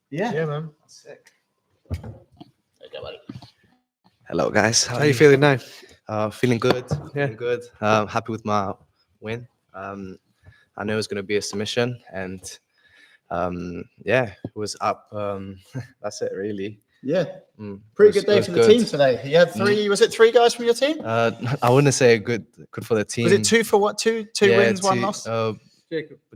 Yeah. Yeah, man. Sick. Hello, guys. How are you feeling now? Feeling good. Yeah. Feeling good. Happy with my win. I know it was going to be a submission, and yeah, it was up. That's it, really. Yeah. It Pretty was- good day it was for the good. team today. You had three. Was it 3 guys from your team? I wouldn't say good for the team. Was it 2 for what? Two Yeah, wins, 1 two- loss.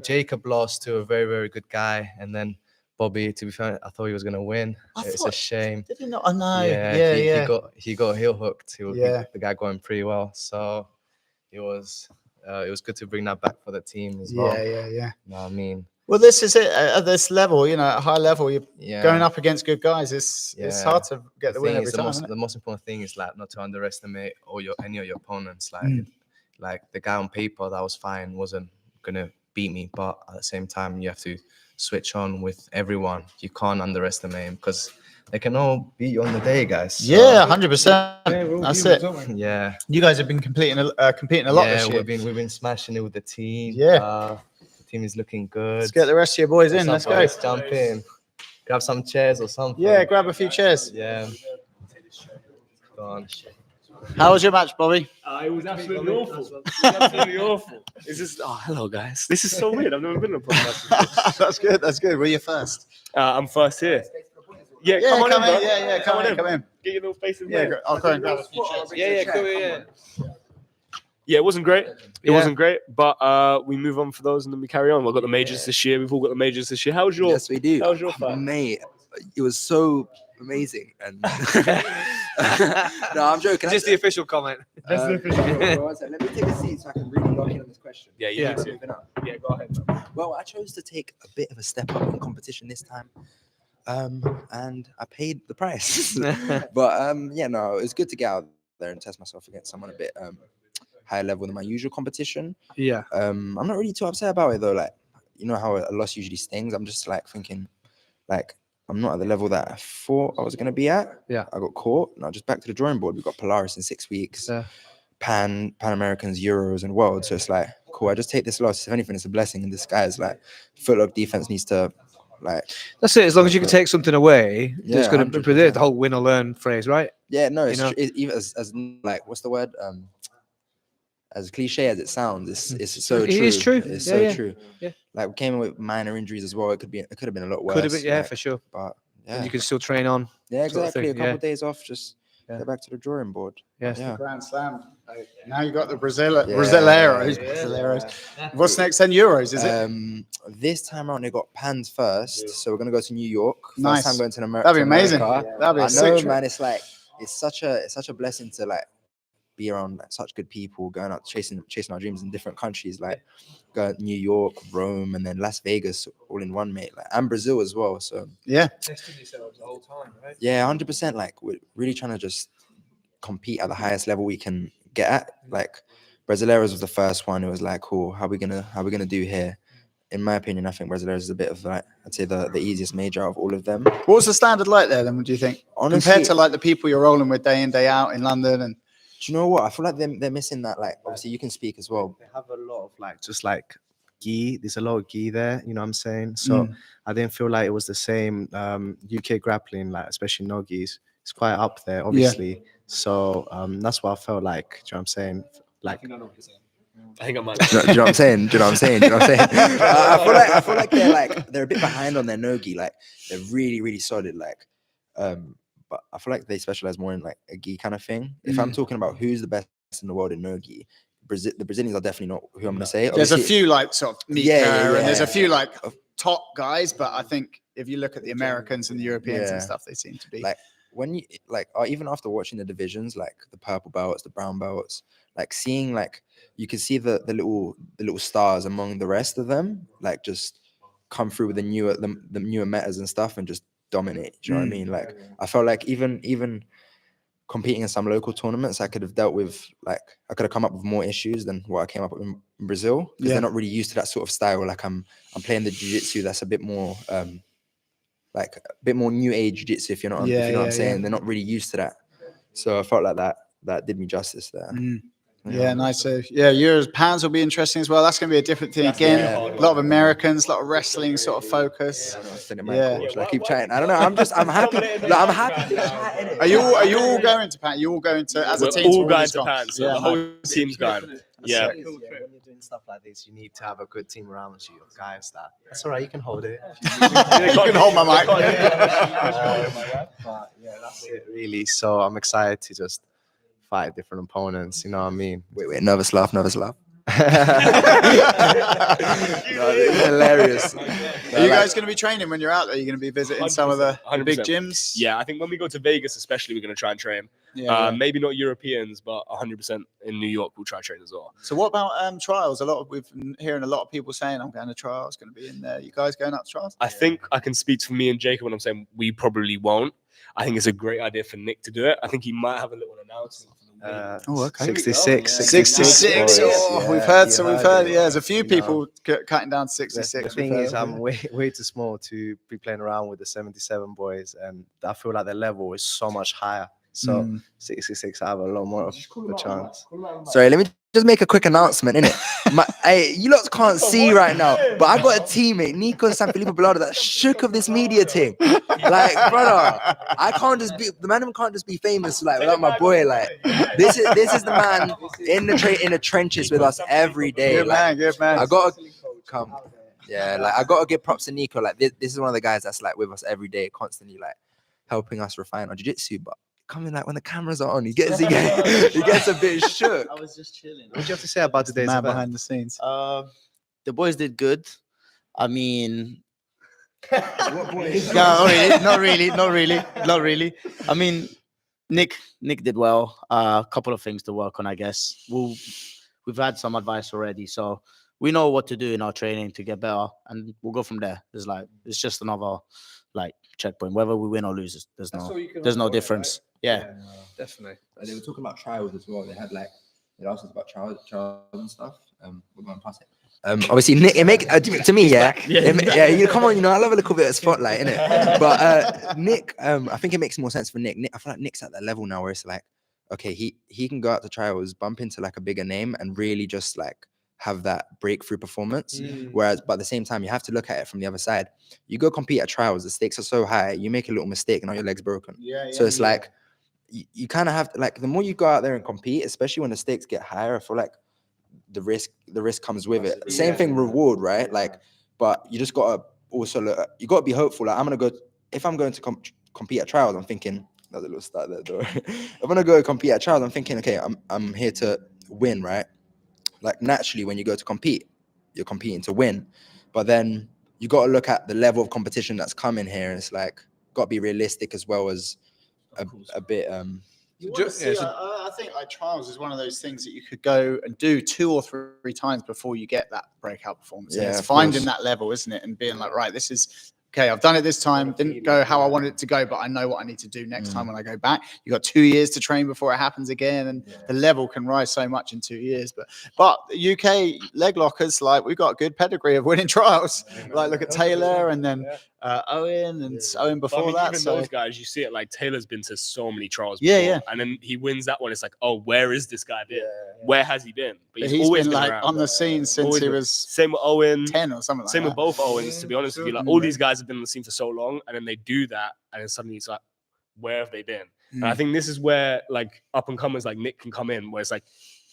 Jacob lost to a very, very good guy, and then Bobby. To be fair, I thought he was going to win. It's a thought- shame. Did he not? I know. Yeah, he got heel hooked. Yeah. The guy going pretty well. So it was good to bring that back for the team as well. Yeah. You know what I mean? Well, this is it at this level. You know, at a high level, you're Yeah. going up against good guys. It's hard to get the win thing every is, time. isn't it? the most important thing is like not to underestimate any of your opponents. Mm. Like the guy on paper that was fine wasn't gonna beat me, but at the same time you have to switch on with everyone. You can't underestimate him because they can all beat you on the day, guys. So, Yeah, 100%. That's it. yeah. You guys have been competing a lot this year. We've been smashing it with the team. Yeah. The team is looking good. Let's get the rest of your boys in. Let's go. Let's jump in. Grab some chairs or something. Yeah, grab a few chairs. Yeah. Go on. How was your match, Bobby? It was absolutely awful. It was absolutely awful. It's just, hello, guys. This is so weird. I've never been on a podcast before. That's good. That's good. We're your first. I'm first here. Yeah, Yeah, come on come in, in. bro. Yeah, come in. Come in. Get your little faces Yeah, there. I'll go and grab a few chairs. Yeah, cool, yeah. Yeah, it wasn't great. It wasn't great, but we move on for those and then we carry on. We've got the majors this year. We've all got the majors this year. How was your? Yes, we do. How was your fight? Mate, it was so amazing. And no, I'm joking. Just the official comment. That's the official. One sec, let me take a seat so I can really lock in on this question. Yeah, you need to. Moving up. Yeah, go ahead. Well, I chose to take a bit of a step up in competition this time. And I paid the price. But yeah, no, it's good to get out there and test myself against someone a bit higher level than my usual competition. Yeah. I'm not really too upset about it though. Like, you know how a loss usually stings. I'm just like thinking, like, I'm not at the level that I thought I was gonna be at. Yeah. I got caught. Now just back to the drawing board. We've got Polaris in 6 weeks. Yeah. Pan Americans, Euros, and World. So it's like, cool. I just take this loss. If anything, it's a blessing in disguise. Like, footlock defense needs to, like. That's it. As long as you can take something away, it's Yeah, going to 100%. predict the whole win or learn phrase, right? Yeah, no, it's You know? even as like, what's the word? As cliche as it sounds, it's so It true. is true. It's Yeah, so yeah. true. Yeah. Like, we came in with minor injuries as well. It could have been a lot worse. Could have been, yeah, like, for sure. But And yeah, you can still train on. yeah, sort of exactly. thing, A couple yeah. of days off, just Yeah. get back to the drawing board. Yes. Yeah. Grand Slam. Now you got the Brasileiros. Yeah. Brasileiros. What's next then? Euros, is it? This time around, they got pans first, so we're gonna go to New York. First Nice. time going to America. That'd be amazing. That'd be a I sick know, trip. man. It's like it's such a blessing to like be around like, such good people, going out chasing our dreams in different countries, like go to New York, Rome, and then Las Vegas, all in one, mate. Like, and Brazil as well. So Yeah. Testing yourselves the whole time, right? yeah, 100%. Like, we're really trying to just compete at the highest level we can get at. Like, Brasileiros was the first one. It was like, cool. How we gonna do here? In my opinion, I think Brasileiros is a bit of like, I'd say the easiest major out of all of them. What was the standard like there then, what do you think? Honestly, Compared to like the people you're rolling with day in, day out in London and do you know what? I feel like they're missing that. Like, obviously, you can speak as well. They have a lot of like just like gi. There's a lot of gi there. You know what I'm saying? So I didn't feel like it was the same UK grappling, like especially no gis. It's quite up there, obviously. So that's what I felt like. Do you know what I'm saying? Like, I think I might. Do you know what I'm saying? Do you know what I'm saying? Do you know what I'm saying? I feel like they're a bit behind on their no-gi. Like, they're really, really solid. Like, but I feel like they specialize more in like a gi kind of thing. If I'm talking about who's the best in the world in no-gi, the Brazilians are definitely not who I'm gonna say. there's a Obviously, few like sort of Mika Yeah. and there's a few like top guys, but I think if you look at the Americans and the Europeans Yeah. and stuff, they seem to be like when you like even after watching the divisions, like the purple belts, the brown belts, like seeing like you can see the little stars among the rest of them, like just come through with the newer metas and stuff and just dominate. Do you know what I mean? Like, I felt like even competing in some local tournaments, I could have dealt with like I could have come up with more issues than what I came up with in Brazil, because they're not really used to that sort of style. Like, I'm playing the jiu-jitsu that's a bit more like a bit more new age jiu-jitsu, if you know what I'm saying. They're not really used to that. So I felt like that did me justice there. Yeah, nice. So, yeah, yours Pans will be interesting as well. That's going to be a different thing That's again. gonna be a A hard lot one. of Americans, a lot of wriestling sort of focus. Yeah. I keep chatting. I don't know. I'm happy. Like, I'm happy to chat. innit? Are you all going to Pan? You all going to as a We're team? all to going this to con? Pan, so Yeah, the whole team's going. Yeah. When you're doing stuff like this, you need to have a good team around you, guys. That's all right. You can hold it. you can hold my mic. But yeah, that's it really. So I'm excited to just fight different opponents. You know what I mean? Wait, nervous laugh. No, It's hilarious. Are you guys going to be training when you're out there? Are you going to be visiting some of the big 100%. gyms? Yeah, I think when we go to Vegas, especially, we're going to try and train. Yeah, yeah. Maybe not Europeans, but 100% in New York, we'll try and train as well. So what about trials? We've been hearing a lot of people saying I'm going to trials, going to be in there. You guys going out to trials? I think I can speak for me and Jacob when I'm saying we probably won't. I think it's a great idea for Nick to do it. I think he might have a little announcement. Okay. 66. 66. boys. Oh, we've Yeah, heard. you So we've heard heard. it. Yeah, there's a few You know. people cutting down to The 66. thing we've is, heard. I'm way too small to be playing around with the 77 boys, and I feel like their level is so much higher. So 66, I have a lot more of a chance. Sorry, let me just make a quick announcement, innit? You lot can't see right now, but I got a teammate, Nikolas and Filippo Bellardo, that shook of this media thing. Like, brother, I can't just be the man can't just be famous like without my boy. Like, this is the man in the trenches with us every day. Good Like, man, good man. I gotta come. Yeah, like I gotta give props to Nico. Like this is one of the guys that's like with us every day, constantly like helping us refine our jiu-jitsu. But coming like when the cameras are on, he gets a bit shook. I was just chilling. What do you have to say about today's man event? behind the scenes. The boys did good. I mean, What boy? no, not really. I mean, Nick did well. A couple of things to work on, I guess. We've had some advice already, so we know what to do in our training to get better, and we'll go from there. It's just another checkpoint. Whether we win or lose, there's no difference. Yeah. Definitely. They were talking about trials as well. They had they asked us about trials and stuff. We're going past it. Obviously, Nick, it makes to me, you come on, I love a little bit of spotlight, innit? But Nick, I think it makes more sense for Nick. I feel like Nick's at that level now where it's like, okay, he can go out to trials, bump into a bigger name, and really just have that breakthrough performance. Whereas, but at the same time, you have to look at it from the other side. You go compete at trials, the stakes are so high, you make a little mistake, and now your leg's broken. So it's you kind of have to, the more you go out there and compete, especially when the stakes get higher, I feel like the risk comes with it. Same thing, reward, right? But you just gotta also look. You gotta be hopeful. If I'm going to compete at trials, I'm thinking. There's a little start there, door. If I'm gonna go compete at trials, I'm thinking, okay, I'm here to win, right? Naturally, when you go to compete, you're competing to win. But then you got to look at the level of competition that's coming here, and it's got to be realistic as well as a bit. I think trials is one of those things that you could go and do 2 or 3 times before you get that breakout performance. Yeah, It's of finding course. that level, isn't it? And being right, this is okay. I've done it this time. Didn't go how I wanted it to go, but I know what I need to do next time when I go back. You got 2 years to train before it happens again, and the level can rise so much in 2 years. But the UK leg lockers, we've got a good pedigree of winning trials. Look at Taylor, and then Owen, and Owen But before that. even So those guys, you see it Taylor's been to so many trials. Yeah, before, yeah. And then he wins that one. It's oh, where is this guy been? Where has he been? But he's always been around. on the scene since Always he been. was Same with Owen. 10 or something like Same that. with both Owens, to be honest with you. All these guys have been on the scene for so long, and then they do that, and then suddenly it's where have they been? And I think this is where up and comers like Nick can come in, where it's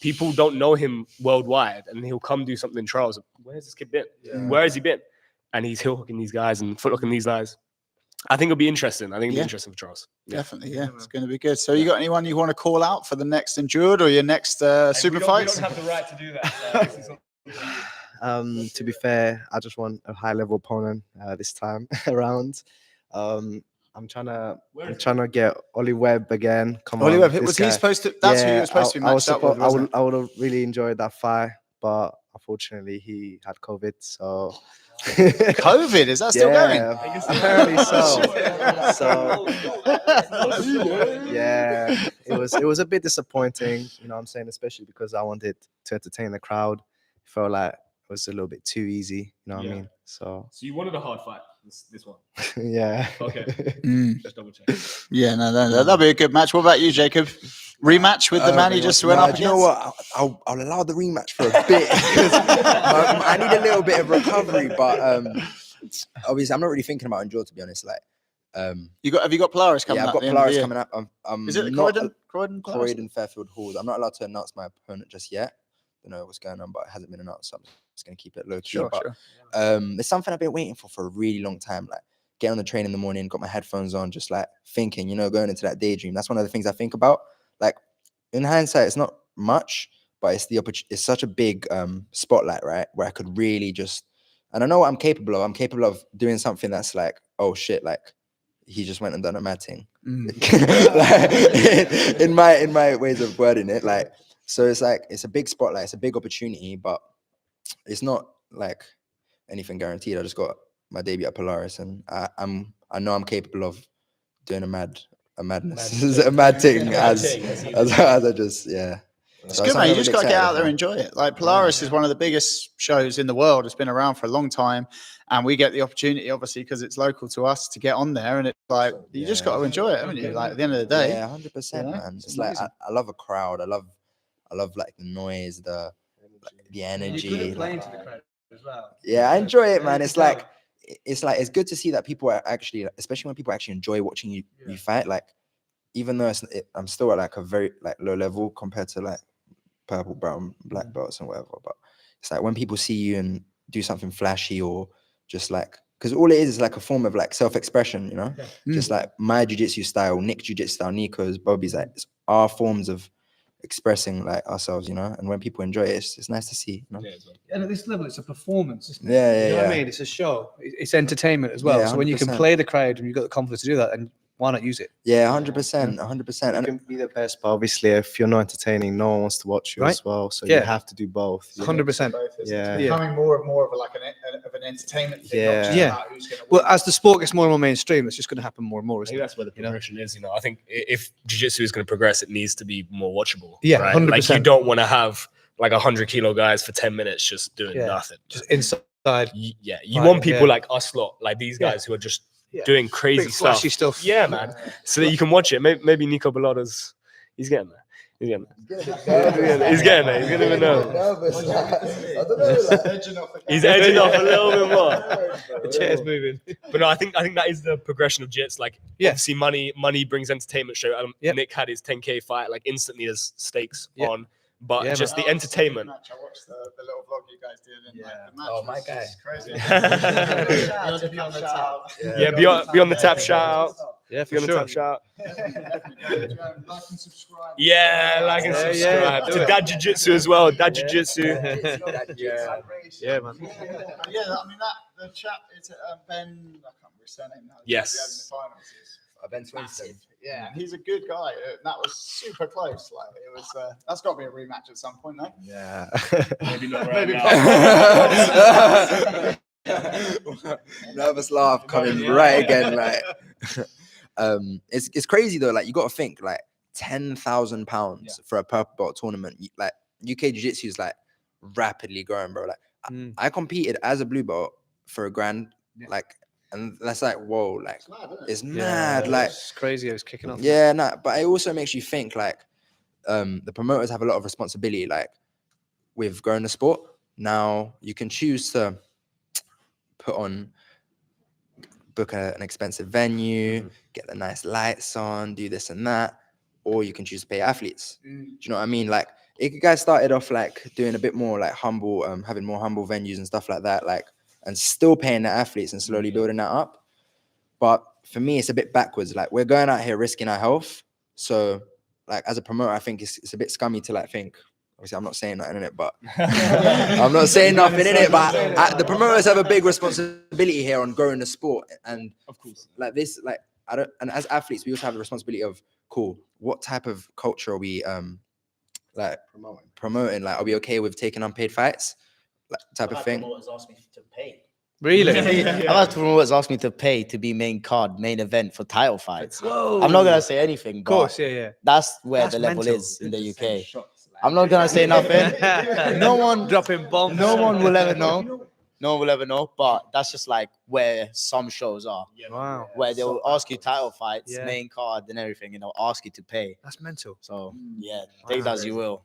people don't know him worldwide, and he'll come do something in trials. Where's this kid been? Where has he been? And he's heel hooking these guys and foot hooking these guys. I think it'll be interesting. I think it'll be interesting for trials. Definitely, yeah. It's going to be good. So you got anyone you want to call out for the next Endured or your next super fights? We don't have the right to do that. To be fair, I just want a high level opponent this time around. I'm trying to get Ollie Webb again. Come Ollie on, Webb, this was he guy. supposed to? That's who you were supposed to be matched up with. wasn't it? I would have really enjoyed that fight, but unfortunately he had COVID. So COVID, is that still going? Apparently so. Yeah, it was a bit disappointing. You know what I'm saying, especially because I wanted to entertain the crowd. It felt like it was a little bit too easy. You know what I mean? So you wanted a hard fight, this one. yeah. Okay. Just double check. Yeah, no, that'll be a good match. What about you, Jacob? Rematch with the man he just went up do you know against? what? I'll allow the rematch for a bit. 'Cause I need a little bit of recovery, but obviously I'm not really thinking about Endure, to be honest. Like, Have you got Polaris coming yeah, up? I've got at the end of the Polaris year? coming up. I'm Is it the not Croydon? Polaris? Croydon Fairfield Halls. I'm not allowed to announce my opponent just yet. Don't know what's going on, but it hasn't been announced. So I'm just gonna keep it low key. Sure, but sure. it's something I've been waiting for a really long time. Like, get on the train in the morning, got my headphones on, just like thinking, going into that daydream. That's one of the things I think about. Like, in hindsight, it's not much, but it's it's such a big spotlight, right? Where I could really just, and I know what I'm capable of. I'm capable of doing something that's like, oh shit, like he just went and done a mad thing. Like, in my ways of wording it, like, so it's like it's a big spotlight, it's a big opportunity, but it's not like anything guaranteed. I just got my debut at Polaris, and I know I'm capable of doing a madness, a mad thing, as I just, yeah. It's So good, man. You something I'm just really got to get excited out there for. and enjoy it. Like Polaris is one of the biggest shows in the world. It's been around for a long time, and we get the opportunity, obviously, because it's local to us, to get on there. And it's like you just got to enjoy it, haven't you? Like at the end of the day, Yeah, 100%, you know, man. it's It's like amazing. I love a crowd. I love like the noise, the energy. Yeah, I enjoy it, man. It's like it's good to see that people are actually, especially when people actually enjoy watching you fight. Like, even though I'm still at like a very like low level compared to like purple, brown, black belts and whatever, but it's like when people see you and do something flashy, or just like, because all it is like a form of like self-expression, just like my jiu-jitsu style, Nick's jiu-jitsu style, Niko's, Bobby's, like it's our forms of expressing like ourselves, and when people enjoy it, it's nice to see. And at this level, it's a performance, isn't it? Yeah, You know what I yeah. mean? It's a show. It's entertainment as well. Yeah, so when you can 100%. play the crowd and you've got the confidence to do that, and why not use it? Yeah, 100%, 100%. You And can be the best, but obviously, if you're not entertaining, no one wants to watch you Right? as well. So Yeah. you have to do both. 100%. Yeah. It's becoming more and more of like an entertainment thing. Yeah. Not just Yeah. about who's going to Well, as the sport gets more and more mainstream, it's just going to happen more and more. I Isn't think it? that's where the progression is. I think if jiu-jitsu is going to progress, it needs to be more watchable. Yeah, right? 100%. Like, you don't want to have like 100-kilo guys for 10 minutes just doing nothing. Just inside. You Fighting, want people yeah. like us lot, like these guys who are just Yeah. doing crazy Big flashy stuff. stuff. Yeah, man. So that you can watch it. Maybe Nico Bellotta's, he's getting there. He's getting there. He's getting there. He's gonna even know. He's edging off a little bit more. The chair's moving. But no, I think that is the progression of jits. Like, obviously, money brings entertainment. Show. Nick had his 10K fight. Like, instantly, there's stakes on. But Yeah, just man. the entertainment. I watched the little vlog you guys did. And, like, the match Oh, my was guy. just crazy. Yeah, be on the tap shout. Yeah, Be on the sure. tap shout. Like and subscribe. Yeah, like and subscribe do to it. Dad Jiu-Jitsu as well. Dad Jiu-Jitsu. Yeah, man. Yeah, I mean the chap is Ben. I can't remember his surname now. Yes. In the finals. Ben Massive. Yeah, and he's a good guy. That was super close. Like it was. That's got to be a rematch at some point, no? Yeah. Maybe not right Maybe now. Nervous laugh coming right again. Like, it's crazy though. Like, you got to think, like, £10,000 for a purple belt tournament. Like, UK Jiu-Jitsu is like rapidly growing, bro. Like, I competed as a blue belt for £1,000. Like, and that's like, whoa, like, it's mad. Like, It's crazy. It was kicking off. yeah, nah, but it also makes you think, like, the promoters have a lot of responsibility, like, with growing the sport. Now you can choose to book an expensive venue, get the nice lights on, do this and that, or you can choose to pay athletes. Do you know what I mean? Like, if you guys started off like doing a bit more like humble, having more humble venues and stuff like that, like, and still paying the athletes and slowly building that up. But for me, it's a bit backwards. Like, we're going out here risking our health. So, like, as a promoter, I think it's a bit scummy to like think. Obviously, I'm not saying nothing in it, but I'm not saying nothing in it. But the promoters have a big responsibility here on growing the sport, and Of course. like this, like, I don't. And as athletes, we also have the responsibility of, cool, what type of culture are we like promoting? Like, are we okay with taking unpaid fights, like, type of thing? Promoters asked me to pay. Really? I've had promoters ask me to pay to be main event for title fights. Whoa. I'm not gonna say anything. Of course, yeah. That's where That's the level mental. is in the UK. I'm not gonna say nothing. No one dropping bombs. No one will ever know. no one will ever know. But that's just like where some shows are, Wow. where they'll ask you title fights, Yeah. main card, and everything, and they'll ask you to pay. That's mental. So yeah, take it as you will.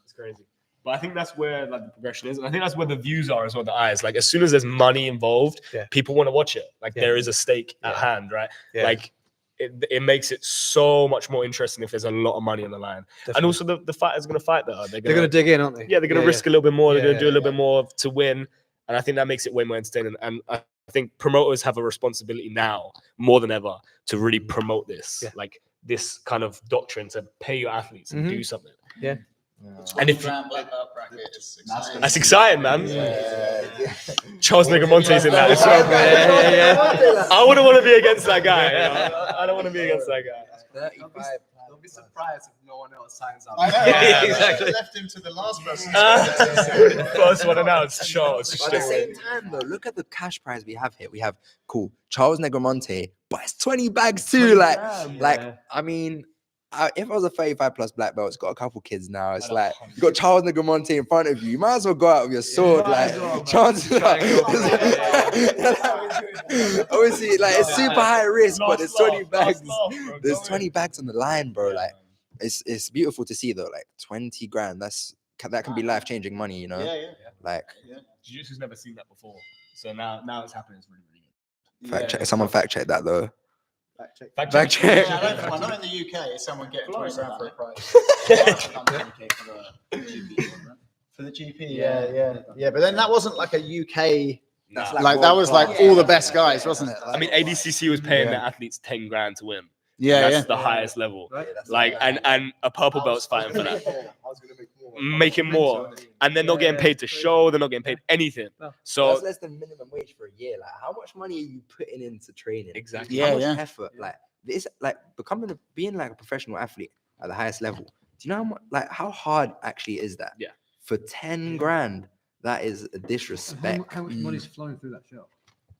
It's crazy. But I think that's where like the progression is, and I think that's where the views are as well. The eyes, like as soon as there's money involved, people want to watch it. Like there is a stake at hand, right? Yeah. Like it makes it so much more interesting if there's a lot of money on the line. And also the fighters are going to fight that. They're going to dig in, aren't they? Yeah, they're going to risk a little bit more. They're Yeah, going to do a yeah, little bit more to win, and I think that makes it way more entertaining. And I think promoters have a responsibility now more than ever to really promote this, like this kind of doctrine to pay your athletes and do something. Yeah. And if Black belt bracket is exciting. that's exciting, man. Charles Negromonte's in that as well. I wouldn't want to be against that guy. You know? I don't want to be against that guy. 35. Don't be surprised if no one else signs up. I know. Yeah, Exactly. Left him to the last person. First one announced, Charles. But at the same time, though, look at the cash prize we have here. We have Charles Negromonte, but it's 20 bags too. I mean, if I was a 35 plus black belt, it's got a couple kids now. It's like you got Charles Negromonte in front of you. You might as well go out with your sword. Chances are, obviously, like it's super high risk, but there's 20 bags. There's 20 bags on the line, bro. Like it's beautiful to see though. Like 20 grand. That can be life changing money, you know. Like Jiu-Jitsu's never seen that before, so now it's happening. It's really, really good. fact check. Someone fact check that though. Fact check. Yeah, I know in the UK, is someone getting 20 grand for a prize. For the GP, yeah. But then that wasn't like a UK. Like that was like all the best guys, wasn't it? I mean, ADCC was paying their athletes 10 grand to win. Yeah, That's the highest level. Like, and a purple belt's fighting for that. Making more. And they're not getting paid to show, they're not getting paid anything. So That's less than minimum wage for a year. Like, how much money are you putting into training? exactly. How much effort? Like, this, like being like a professional athlete at the highest level. Do you know how much, like, how hard actually is that? Yeah. For 10 grand, that is a disrespect. How much money's flowing through that show?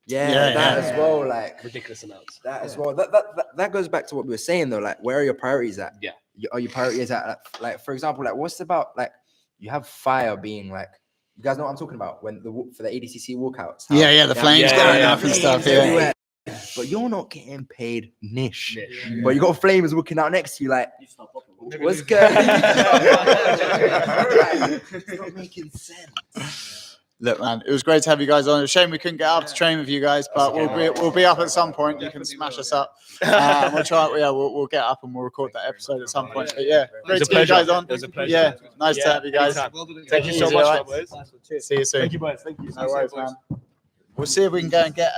Yeah, that as well. Like Ridiculous amounts. that as well. That goes back to what we were saying though. Like, where are your priorities at? Yeah. Are your priorities at like, for example, like what's about like you have fire being like, you guys know what I'm talking about when for the ADCC walkouts. Yeah, the flames going up and flames stuff. everywhere. But you're not getting paid niche. But you got flames walking out next to you like, what's good? It's not making sense. Look, man, it was great to have you guys on. It's a shame we couldn't get up to train with you guys, but we'll be up at some point. You can smash us up. We'll try. We'll get up and we'll record that episode at some point. But yeah, great to get you guys on. It was a pleasure. Yeah, nice to have you guys. Thank you so much, boys. See you soon. Thank you, boys. Thank you. No worries, man. We'll see if we can go and get